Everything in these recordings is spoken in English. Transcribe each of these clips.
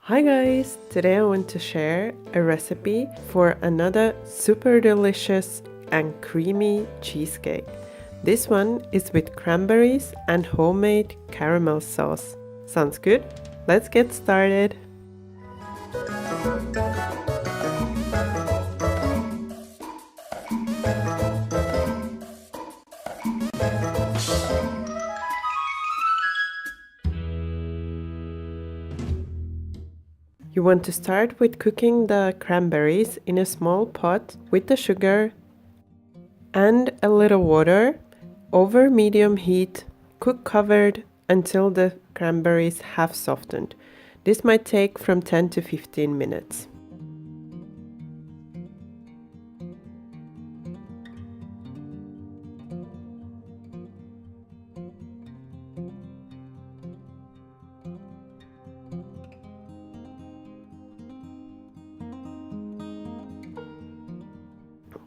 Hi guys! Today I want to share a recipe for another super delicious and creamy cheesecake. This one is with cranberries and homemade caramel sauce. Sounds good? Let's get started! You want to start with cooking the cranberries in a small pot with the sugar and a little water over medium heat. Cook covered until the cranberries have softened. This might take from 10 to 15 minutes.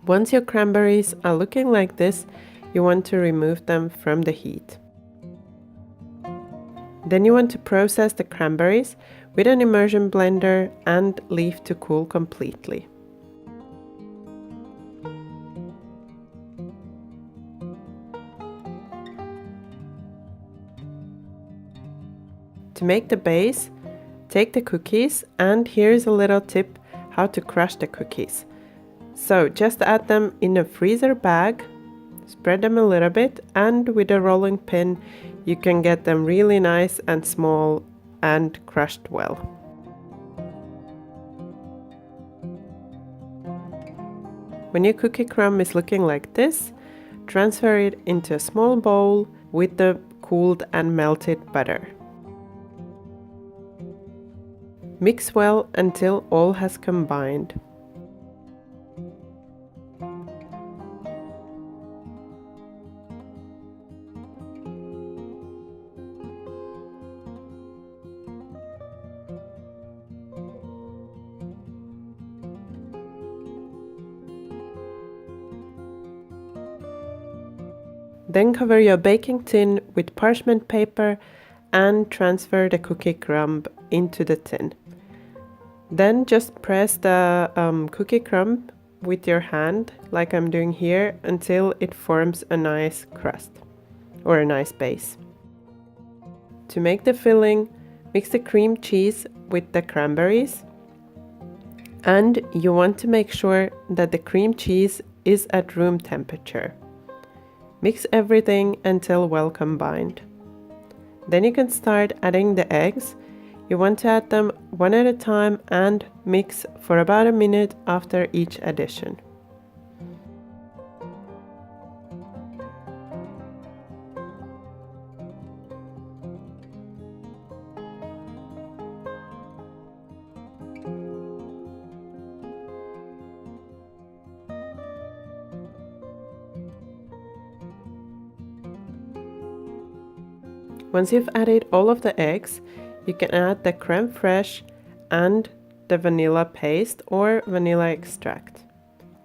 Once your cranberries are looking like this, you want to remove them from the heat. Then you want to process the cranberries with an immersion blender and leave to cool completely. To make the base, take the cookies, and here's a little tip how to crush the cookies. So just add them in a freezer bag, spread them a little bit, and with a rolling pin you can get them really nice and small and crushed well. When your cookie crumb is looking like this, transfer it into a small bowl with the cooled and melted butter. Mix well until all has combined. Then cover your baking tin with parchment paper and transfer the cookie crumb into the tin. Then just press the cookie crumb with your hand, like I'm doing here, until it forms a nice crust or a nice base. To make the filling, mix the cream cheese with the cranberries, and you want to make sure that the cream cheese is at room temperature. Mix everything until well combined. Then you can start adding the eggs. You want to add them one at a time and mix for about a minute after each addition. Once you've added all of the eggs, you can add the creme fraiche and the vanilla paste or vanilla extract,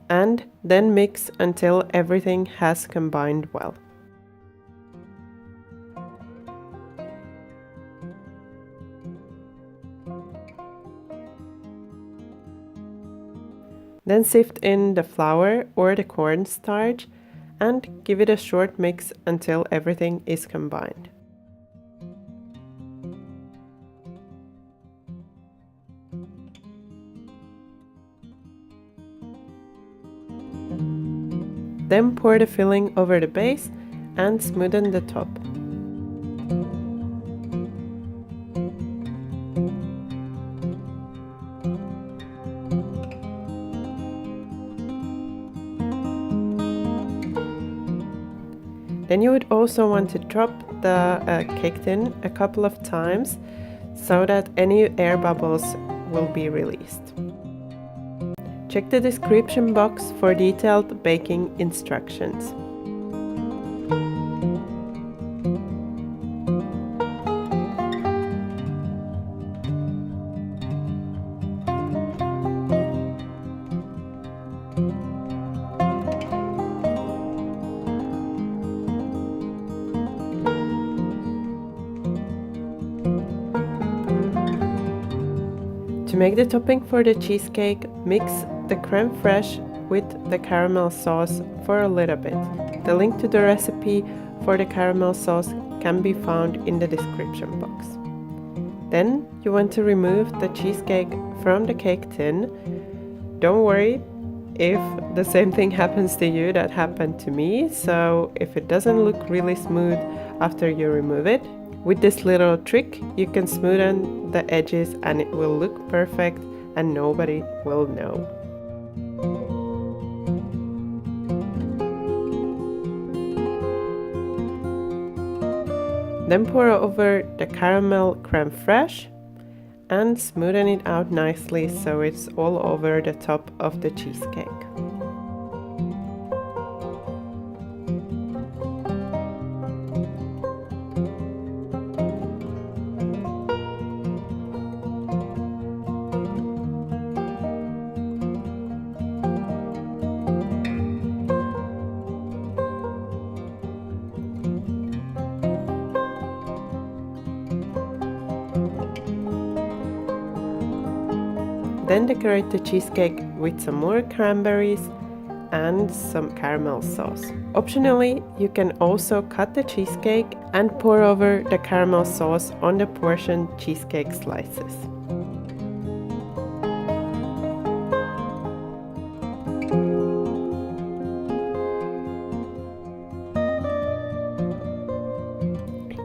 and then mix until everything has combined well. Then sift in the flour or the cornstarch and give it a short mix until everything is combined. Then pour the filling over the base and smoothen the top. Then you would also want to drop the cake tin a couple of times so that any air bubbles will be released. Check the description box for detailed baking instructions. To make the topping for the cheesecake, mix the creme fraiche with the caramel sauce for a little bit. The link to the recipe for the caramel sauce can be found in the description box. Then you want to remove the cheesecake from the cake tin. Don't worry if the same thing happens to you that happened to me, so if it doesn't look really smooth after you remove it, with this little trick you can smoothen the edges and it will look perfect and nobody will know. Then pour over the caramel creme fraiche and smoothen it out nicely so it's all over the top of the cheesecake. Then decorate the cheesecake with some more cranberries and some caramel sauce. Optionally, you can also cut the cheesecake and pour over the caramel sauce on the portioned cheesecake slices.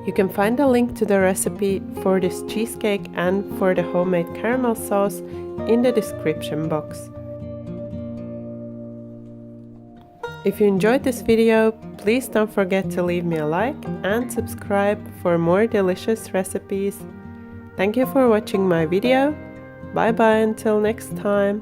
You can find a link to the recipe for this cheesecake and for the homemade caramel sauce in the description box. If you enjoyed this video, please don't forget to leave me a like and subscribe for more delicious recipes. Thank you for watching my video. Bye bye until next time.